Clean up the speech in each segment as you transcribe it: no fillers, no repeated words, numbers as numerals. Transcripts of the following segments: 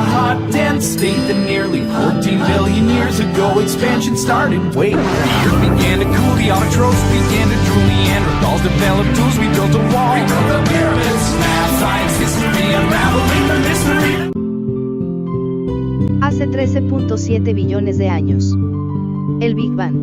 hot, dense state that nearly 14 billion years ago expansion started. Wait, the earth began to cool, the autotrophs began to drool, Neanderthals developed tools, we built a wall. We built the pyramids, math, science, history, unraveling the mystery. Hace 13.7 billones de años. El Big Bang.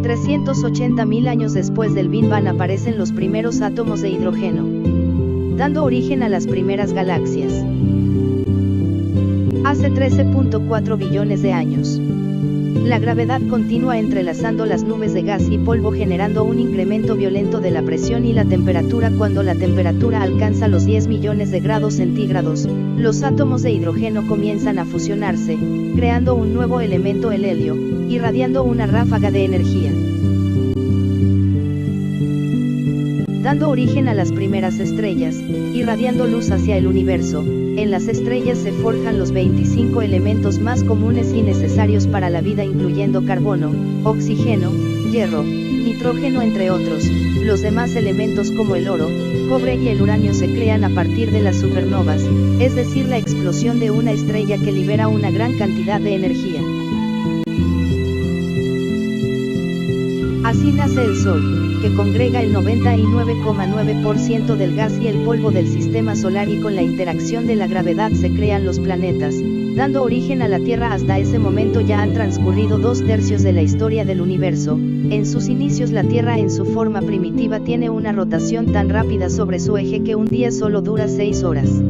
$380.000 años después del Big Bang aparecen los primeros átomos de hidrógeno, dando origen a las primeras galaxias. Hace 13.4 billones de años. La gravedad continúa entrelazando las nubes de gas y polvo generando un incremento violento de la presión y la temperatura. Cuando la temperatura alcanza los 10 millones de grados centígrados, los átomos de hidrógeno comienzan a fusionarse, creando un nuevo elemento, el helio, irradiando una ráfaga de energía, dando origen a las primeras estrellas, irradiando luz hacia el universo. En las estrellas se forjan los 25 elementos más comunes y necesarios para la vida, incluyendo carbono, oxígeno, hierro, nitrógeno, entre otros. Los demás elementos como el oro, cobre y el uranio se crean a partir de las supernovas, es decir, la explosión de una estrella que libera una gran cantidad de energía. Así nace el Sol, que congrega el 99,9% del gas y el polvo del sistema solar, y con la interacción de la gravedad se crean los planetas, dando origen a la Tierra. Hasta ese momento ya han transcurrido 2/3 de la historia del universo. En sus inicios la Tierra en su forma primitiva tiene una rotación tan rápida sobre su eje que un día solo dura 6 horas.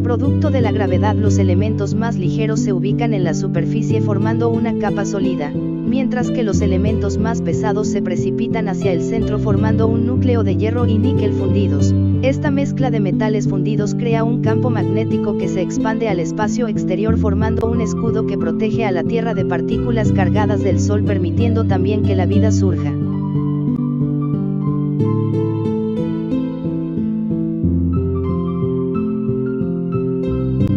Producto de la gravedad, los elementos más ligeros se ubican en la superficie formando una capa sólida, mientras que los elementos más pesados se precipitan hacia el centro formando un núcleo de hierro y níquel fundidos. Esta mezcla de metales fundidos crea un campo magnético que se expande al espacio exterior formando un escudo que protege a la Tierra de partículas cargadas del Sol, permitiendo también que la vida surja.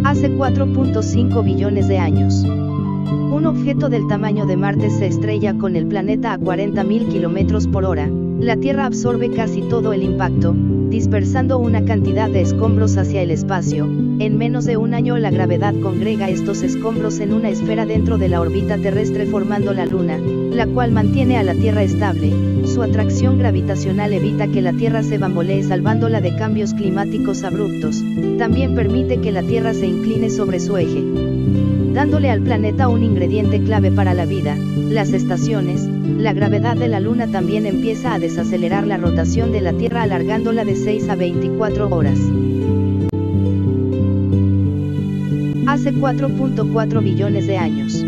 Hace 4.5 billones de años. Un objeto del tamaño de Marte se estrella con el planeta a 40.000 km/h. La Tierra absorbe casi todo el impacto, dispersando una cantidad de escombros hacia el espacio. En menos de un año la gravedad congrega estos escombros en una esfera dentro de la órbita terrestre formando la Luna, la cual mantiene a la Tierra estable. Su atracción gravitacional evita que la Tierra se bambolee salvándola de cambios climáticos abruptos. También permite que la Tierra se incline sobre su eje, dándole al planeta un ingrediente clave para la vida, las estaciones. La gravedad de la Luna también empieza a desacelerar la rotación de la Tierra alargándola de 6 a 24 horas. Hace 4.4 billones de años.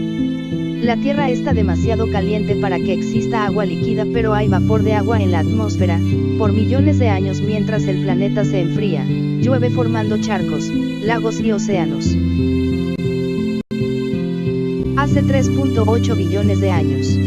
La Tierra está demasiado caliente para que exista agua líquida, pero hay vapor de agua en la atmósfera. Por millones de años, mientras el planeta se enfría, llueve formando charcos, lagos y océanos. Hace 3.8 billones de años.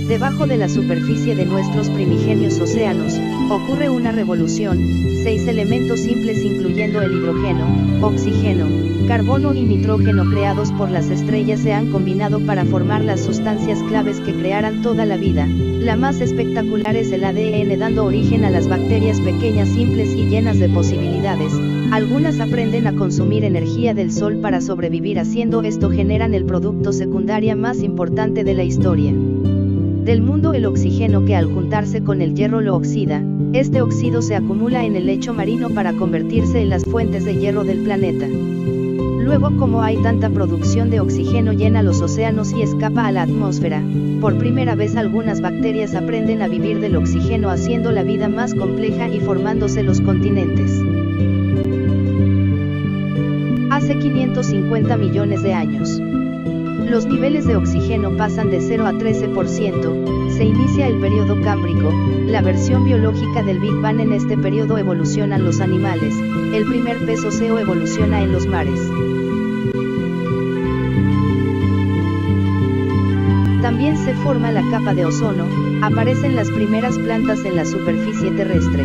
Debajo de la superficie de nuestros primigenios océanos, ocurre una revolución. 6 elementos simples, incluyendo el hidrógeno, oxígeno, carbono y nitrógeno creados por las estrellas, se han combinado para formar las sustancias claves que crearán toda la vida. La más espectacular es el ADN, dando origen a las bacterias pequeñas, simples y llenas de posibilidades. Algunas aprenden a consumir energía del Sol para sobrevivir, haciendo esto generan el producto secundario más importante de la historia del mundo, el oxígeno, que al juntarse con el hierro lo oxida. Este óxido se acumula en el lecho marino para convertirse en las fuentes de hierro del planeta. Luego, como hay tanta producción de oxígeno, llena los océanos y escapa a la atmósfera. Por primera vez algunas bacterias aprenden a vivir del oxígeno, haciendo la vida más compleja y formándose los continentes. Hace 550 millones de años. Los niveles de oxígeno pasan de 0 a 13%, se inicia el periodo cámbrico, la versión biológica del Big Bang. En este periodo evolucionan los animales, el primer pez óseo evoluciona en los mares. También se forma la capa de ozono, aparecen las primeras plantas en la superficie terrestre.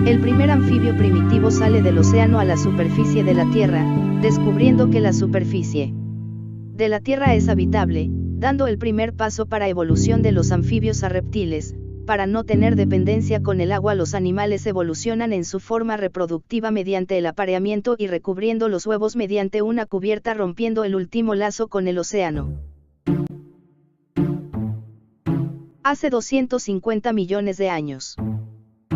El primer anfibio primitivo sale del océano a la superficie de la Tierra, descubriendo que la superficie de la Tierra es habitable. dando el primer paso para evolución de los anfibios a reptiles. Para no tener dependencia con el agua, los animales evolucionan en su forma reproductiva mediante el apareamiento y recubriendo los huevos mediante una cubierta, rompiendo el último lazo con el océano. Hace 250 millones de años.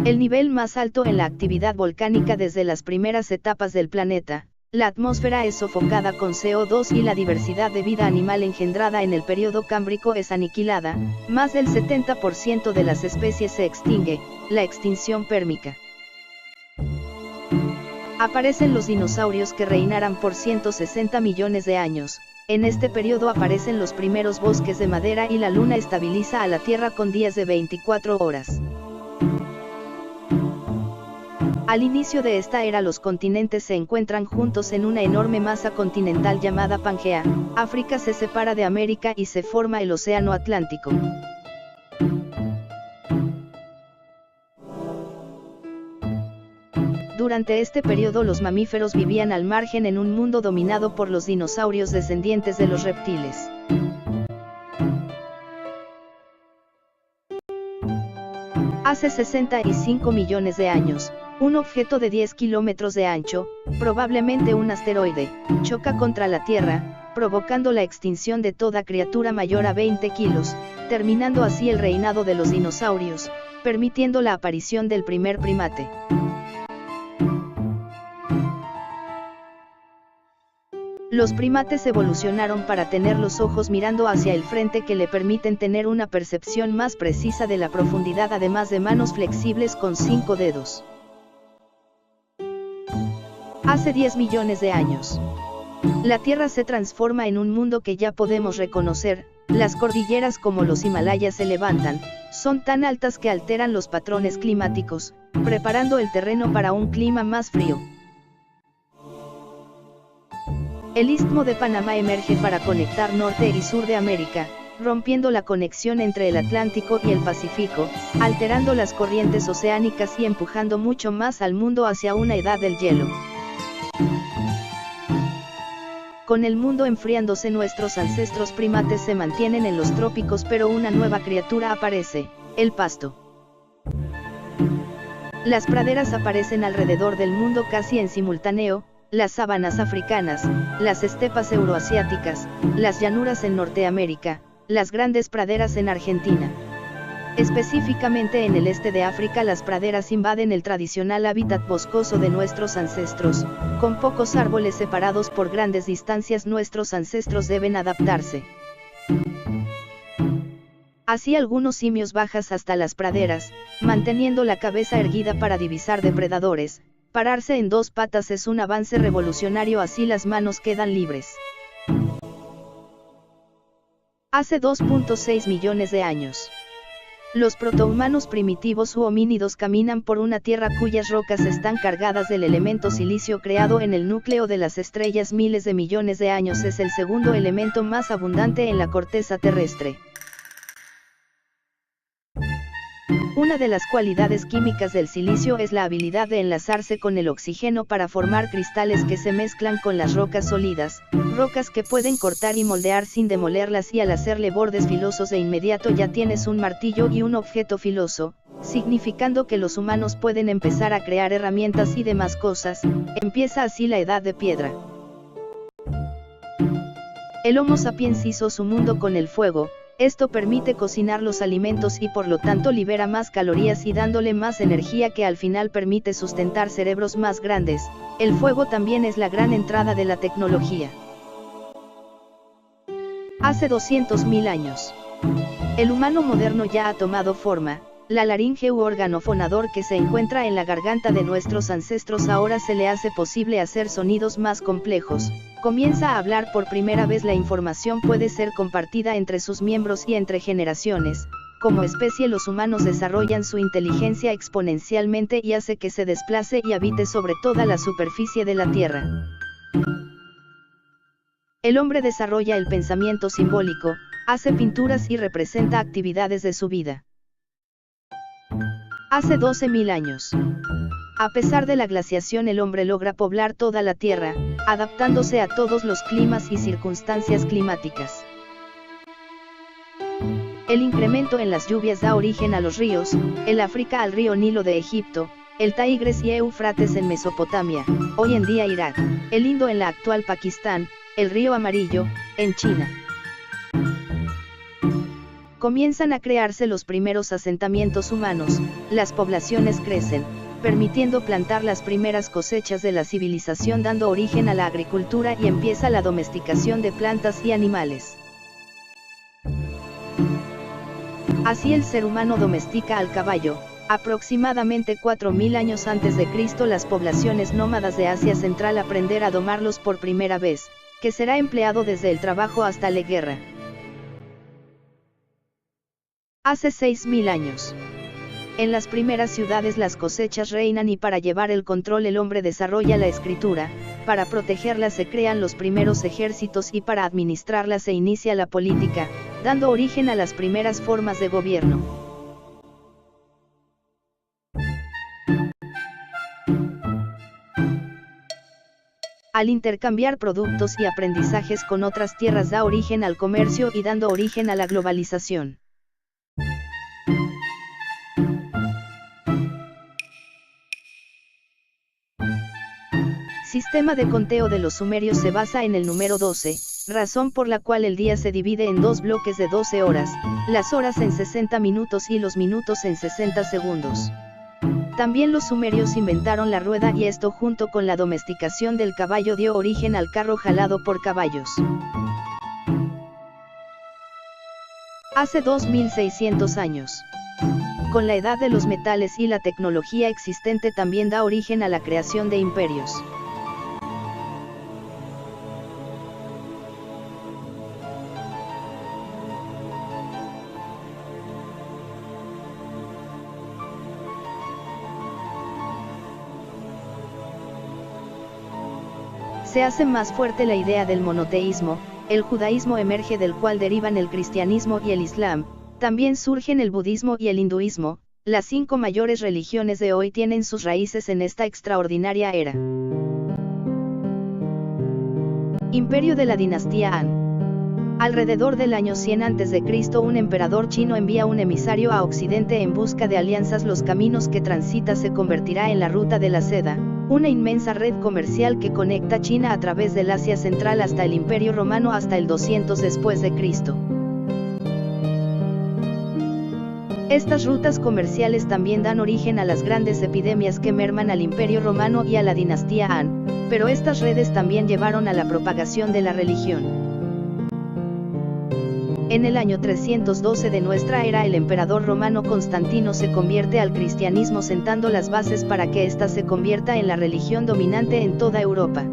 El nivel más alto en la actividad volcánica desde las primeras etapas del planeta. La atmósfera es sofocada con CO2 y la diversidad de vida animal engendrada en el período cámbrico es aniquilada, más del 70% de las especies se extingue, la extinción pérmica. Aparecen los dinosaurios que reinarán por 160 millones de años, en este periodo aparecen los primeros bosques de madera y la luna estabiliza a la Tierra con días de 24 horas. Al inicio de esta era los continentes se encuentran juntos en una enorme masa continental llamada Pangea, África se separa de América y se forma el Océano Atlántico. Durante este periodo los mamíferos vivían al margen en un mundo dominado por los dinosaurios descendientes de los reptiles. Hace 65 millones de años, un objeto de 10 kilómetros de ancho, probablemente un asteroide, choca contra la Tierra, provocando la extinción de toda criatura mayor a 20 kilos, terminando así el reinado de los dinosaurios, permitiendo la aparición del primer primate. Los primates evolucionaron para tener los ojos mirando hacia el frente que le permiten tener una percepción más precisa de la profundidad, además de manos flexibles con 5 dedos. Hace 10 millones de años. La Tierra se transforma en un mundo que ya podemos reconocer, las cordilleras como los Himalayas se levantan, son tan altas que alteran los patrones climáticos, preparando el terreno para un clima más frío. El Istmo de Panamá emerge para conectar norte y sur de América, rompiendo la conexión entre el Atlántico y el Pacífico, alterando las corrientes oceánicas y empujando mucho más al mundo hacia una edad del hielo. Con el mundo enfriándose, nuestros ancestros primates se mantienen en los trópicos, pero una nueva criatura aparece, el pasto. Las praderas aparecen alrededor del mundo casi en simultáneo, las sabanas africanas, las estepas euroasiáticas, las llanuras en Norteamérica, las grandes praderas en Argentina. Específicamente en el este de África, las praderas invaden el tradicional hábitat boscoso de nuestros ancestros, con pocos árboles separados por grandes distancias. Nuestros ancestros deben adaptarse. Así algunos simios bajan hasta las praderas, manteniendo la cabeza erguida para divisar depredadores. Pararse en dos patas es un avance revolucionario, así las manos quedan libres. Hace 2.6 millones de años. Los protohumanos primitivos u homínidos caminan por una tierra cuyas rocas están cargadas del elemento silicio creado en el núcleo de las estrellas miles de millones de años. Es el segundo elemento más abundante en la corteza terrestre. Una de las cualidades químicas del silicio es la habilidad de enlazarse con el oxígeno para formar cristales que se mezclan con las rocas sólidas, rocas que pueden cortar y moldear sin demolerlas, y al hacerle bordes filosos de inmediato ya tienes un martillo y un objeto filoso, significando que los humanos pueden empezar a crear herramientas y demás cosas. Empieza así la edad de piedra. El Homo sapiens hizo su mundo con el fuego. Esto permite cocinar los alimentos y por lo tanto libera más calorías y dándole más energía, que al final permite sustentar cerebros más grandes. El fuego también es la gran entrada de la tecnología. Hace 200.000 años. El humano moderno ya ha tomado forma. La laringe u órgano fonador que se encuentra en la garganta de nuestros ancestros ahora se le hace posible hacer sonidos más complejos. Comienza a hablar por primera vez. La información puede ser compartida entre sus miembros y entre generaciones. Como especie, los humanos desarrollan su inteligencia exponencialmente y hace que se desplace y habite sobre toda la superficie de la Tierra. El hombre desarrolla el pensamiento simbólico, hace pinturas y representa actividades de su vida. Hace 12.000 años. A pesar de la glaciación, el hombre logra poblar toda la Tierra, adaptándose a todos los climas y circunstancias climáticas. El incremento en las lluvias da origen a los ríos, el África al río Nilo de Egipto, el Tigris y Éufrates en Mesopotamia, hoy en día Irak, el Indo en la actual Pakistán, el río Amarillo, en China. Comienzan a crearse los primeros asentamientos humanos, las poblaciones crecen, permitiendo plantar las primeras cosechas de la civilización, dando origen a la agricultura, y empieza la domesticación de plantas y animales. Así el ser humano domestica al caballo. Aproximadamente 4000 años antes de Cristo, las poblaciones nómadas de Asia Central aprender a domarlos por primera vez, que será empleado desde el trabajo hasta la guerra. Hace 6000 años. En las primeras ciudades las cosechas reinan, y para llevar el control el hombre desarrolla la escritura, para protegerla se crean los primeros ejércitos y para administrarla se inicia la política, dando origen a las primeras formas de gobierno. Al intercambiar productos y aprendizajes con otras tierras da origen al comercio y dando origen a la globalización. Sistema de conteo de los sumerios se basa en el número 12, razón por la cual el día se divide en dos bloques de 12 horas, las horas en 60 minutos y los minutos en 60 segundos. También los sumerios inventaron la rueda, y esto junto con la domesticación del caballo dio origen al carro jalado por caballos. Hace 2600 años. Con la edad de los metales y la tecnología existente también da origen a la creación de imperios. Se hace más fuerte la idea del monoteísmo, el judaísmo emerge, del cual derivan el cristianismo y el islam, también surgen el budismo y el hinduismo. Las 5 mayores religiones de hoy tienen sus raíces en esta extraordinaria era. Imperio de la dinastía Han. Alrededor del año 100 a.C., un emperador chino envía un emisario a Occidente en busca de alianzas. Los caminos que transita se convertirá en la ruta de la seda, una inmensa red comercial que conecta China a través del Asia Central hasta el Imperio Romano hasta el 200 después de Cristo. Estas rutas comerciales también dan origen a las grandes epidemias que merman al Imperio Romano y a la dinastía Han, pero estas redes también llevaron a la propagación de la religión. En el año 312 de nuestra era, el emperador romano Constantino se convierte al cristianismo, sentando las bases para que ésta se convierta en la religión dominante en toda Europa.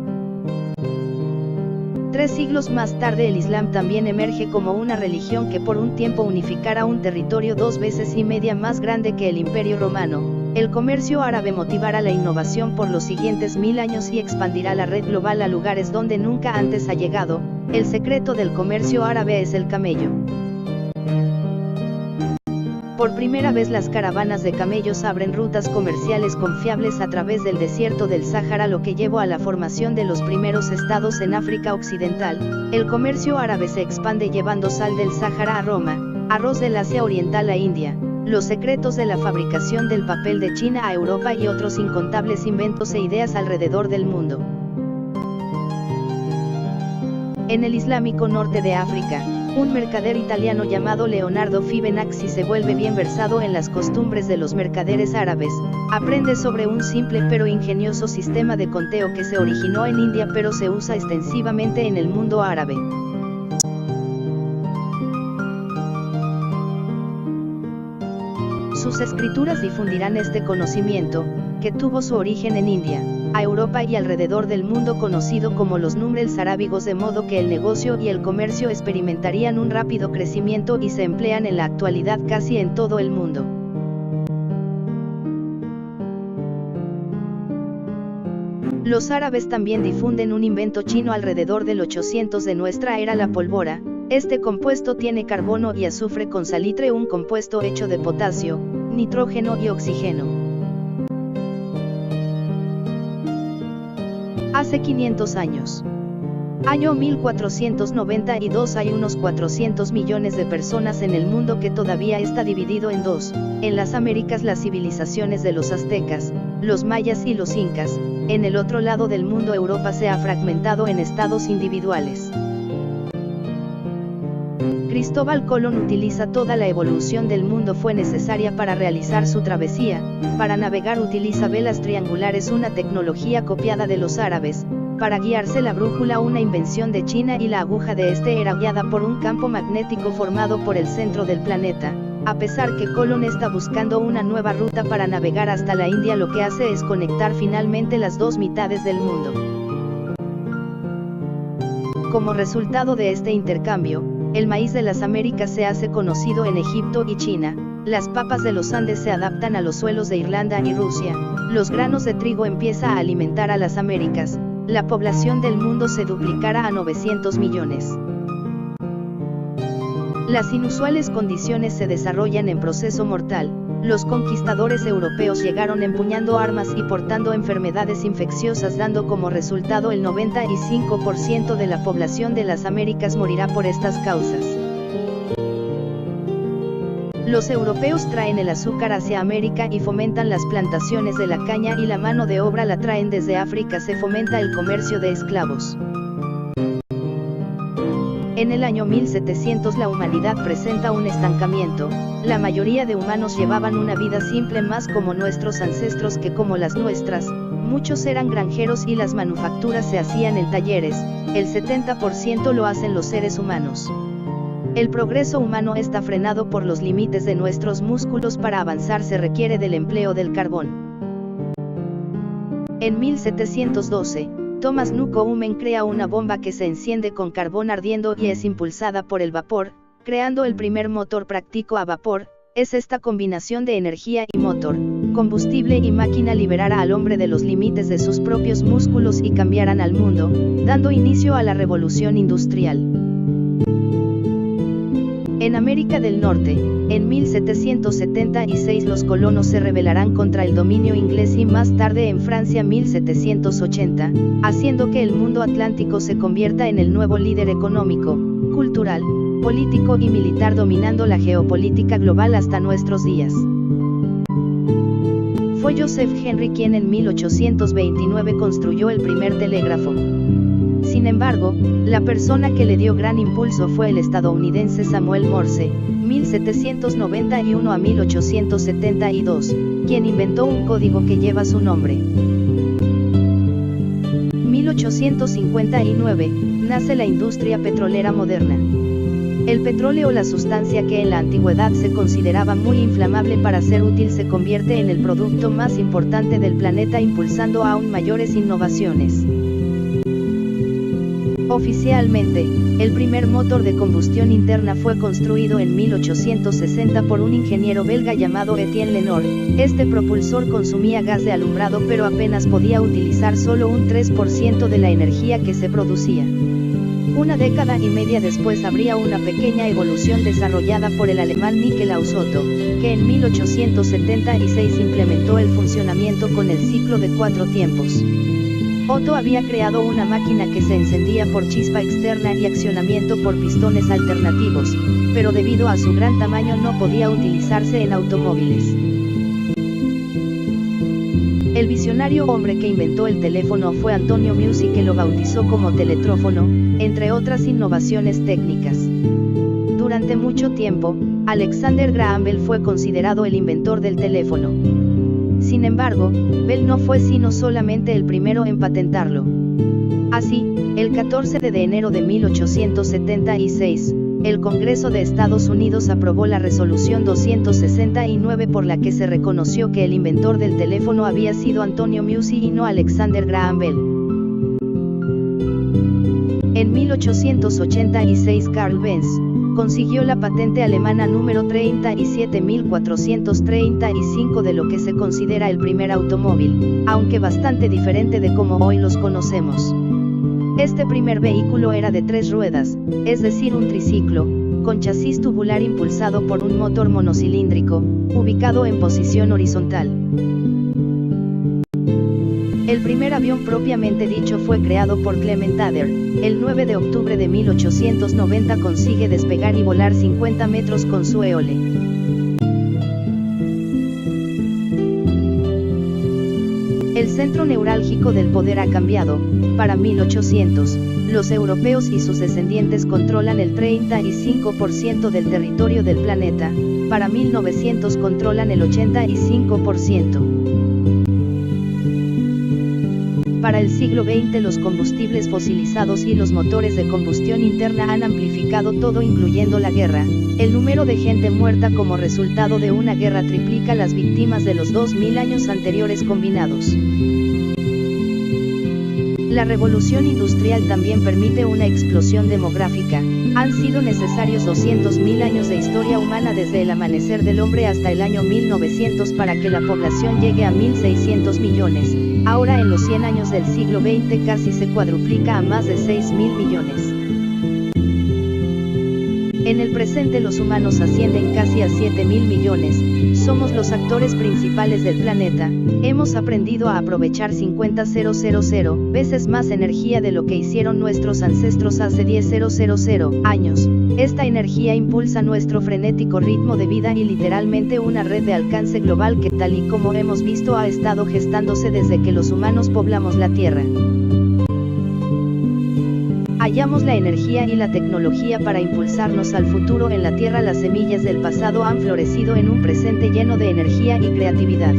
3 siglos más tarde, el Islam también emerge como una religión que por un tiempo unificará un territorio 2 veces y media más grande que el Imperio Romano. El comercio árabe motivará la innovación por los siguientes 1000 años y expandirá la red global a lugares donde nunca antes ha llegado. El secreto del comercio árabe es el camello. Por primera vez las caravanas de camellos abren rutas comerciales confiables a través del desierto del Sáhara, lo que llevó a la formación de los primeros estados en África Occidental. El comercio árabe se expande llevando sal del Sáhara a Roma, arroz del Asia Oriental a India, los secretos de la fabricación del papel de China a Europa y otros incontables inventos e ideas alrededor del mundo. En el islámico norte de África, un mercader italiano llamado Leonardo Fibonacci se vuelve bien versado en las costumbres de los mercaderes árabes. Aprende sobre un simple pero ingenioso sistema de conteo que se originó en India pero se usa extensivamente en el mundo árabe. Sus escrituras difundirán este conocimiento, que tuvo su origen en India, a Europa y alrededor del mundo, conocido como los números arábigos, de modo que el negocio y el comercio experimentarían un rápido crecimiento y se emplean en la actualidad casi en todo el mundo. Los árabes también difunden un invento chino alrededor del 800 de nuestra era, la pólvora. Este compuesto tiene carbono y azufre con salitre, un compuesto hecho de potasio, nitrógeno y oxígeno. Hace 500 años. Año 1492. Hay unos 400 millones de personas en el mundo que todavía está dividido en dos. En las Américas las civilizaciones de los aztecas, los mayas y los incas. En el otro lado del mundo Europa se ha fragmentado en estados individuales. Cristóbal Colón utiliza toda la evolución del mundo fue necesaria para realizar su travesía. Para navegar utiliza velas triangulares, una tecnología copiada de los árabes. Para guiarse la brújula, una invención de China, y la aguja de este era guiada por un campo magnético formado por el centro del planeta. A pesar que Colón está buscando una nueva ruta para navegar hasta la India, lo que hace es conectar finalmente las dos mitades del mundo. Como resultado de este intercambio, el maíz de las Américas se hace conocido en Egipto y China. Las papas de los Andes se adaptan a los suelos de Irlanda y Rusia. Los granos de trigo empieza a alimentar a las Américas. La población del mundo se duplicará a 900 millones. Las inusuales condiciones se desarrollan en proceso mortal. Los conquistadores europeos llegaron empuñando armas y portando enfermedades infecciosas, dando como resultado el 95% de la población de las Américas morirá por estas causas. Los europeos traen el azúcar hacia América y fomentan las plantaciones de la caña, y la mano de obra la traen desde África. Se fomenta el comercio de esclavos. En el año 1700 la humanidad presenta un estancamiento. La mayoría de humanos llevaban una vida simple, más como nuestros ancestros que como las nuestras. Muchos eran granjeros y las manufacturas se hacían en talleres. El 70% lo hacen los seres humanos. El progreso humano está frenado por los límites de nuestros músculos. Para avanzar se requiere del empleo del carbón. En 1712, Thomas Newcomen crea una bomba que se enciende con carbón ardiendo y es impulsada por el vapor, creando el primer motor práctico a vapor. Es esta combinación de energía y motor, combustible y máquina liberará al hombre de los límites de sus propios músculos y cambiarán al mundo, dando inicio a la revolución industrial. En América del Norte, en 1776 los colonos se rebelarán contra el dominio inglés, y más tarde en Francia 1780, haciendo que el mundo atlántico se convierta en el nuevo líder económico, cultural, político y militar, dominando la geopolítica global hasta nuestros días. Fue Joseph Henry quien en 1829 construyó el primer telégrafo. Sin embargo, la persona que le dio gran impulso fue el estadounidense Samuel Morse, 1791 a 1872, quien inventó un código que lleva su nombre. 1859, nace la industria petrolera moderna. El petróleo, la sustancia que en la antigüedad se consideraba muy inflamable para ser útil, se convierte en el producto más importante del planeta, impulsando aún mayores innovaciones. Oficialmente, el primer motor de combustión interna fue construido en 1860 por un ingeniero belga llamado Etienne Lenoir. Este propulsor consumía gas de alumbrado, pero apenas podía utilizar solo un 3% de la energía que se producía. Una década y media después habría una pequeña evolución desarrollada por el alemán Nikolaus Otto, que en 1876 implementó el funcionamiento con el ciclo de 4 tiempos. Otto había creado una máquina que se encendía por chispa externa y accionamiento por pistones alternativos, pero debido a su gran tamaño no podía utilizarse en automóviles. El visionario hombre que inventó el teléfono fue Antonio Meucci, que lo bautizó como teletrófono, entre otras innovaciones técnicas. Durante mucho tiempo, Alexander Graham Bell fue considerado el inventor del teléfono. Sin embargo, Bell no fue sino solamente el primero en patentarlo. Así, el 14 de enero de 1876, el Congreso de Estados Unidos aprobó la Resolución 269, por la que se reconoció que el inventor del teléfono había sido Antonio Meucci y no Alexander Graham Bell. En 1886 Carl Benz consiguió la patente alemana número 37435 de lo que se considera el primer automóvil, aunque bastante diferente de como hoy los conocemos. Este primer vehículo era de 3 ruedas, es decir, un triciclo, con chasis tubular impulsado por un motor monocilíndrico, ubicado en posición horizontal. El primer avión propiamente dicho fue creado por Clement Ader. El 9 de octubre de 1890 consigue despegar y volar 50 metros con su Éole. El centro neurálgico del poder ha cambiado. Para 1800, los europeos y sus descendientes controlan el 35% del territorio del planeta. Para 1900 controlan el 85%. Para el siglo XX los combustibles fosilizados y los motores de combustión interna han amplificado todo, incluyendo la guerra. El número de gente muerta como resultado de una guerra triplica las víctimas de los 2000 años anteriores combinados. La revolución industrial también permite una explosión demográfica. Han sido necesarios 200.000 años de historia humana desde el amanecer del hombre hasta el año 1900 para que la población llegue a 1.600 millones. Ahora en los 100 años del siglo XX casi se cuadruplica a más de 6.000 millones. En el presente los humanos ascienden casi a 7.000 millones, somos los actores principales del planeta, hemos aprendido a aprovechar 50.000 veces más energía de lo que hicieron nuestros ancestros hace 10.000 años. Esta energía impulsa nuestro frenético ritmo de vida y literalmente una red de alcance global que, tal y como hemos visto, ha estado gestándose desde que los humanos poblamos la Tierra. Hallamos la energía y la tecnología para impulsarnos al futuro en la Tierra. Las semillas del pasado han florecido en un presente lleno de energía y creatividad.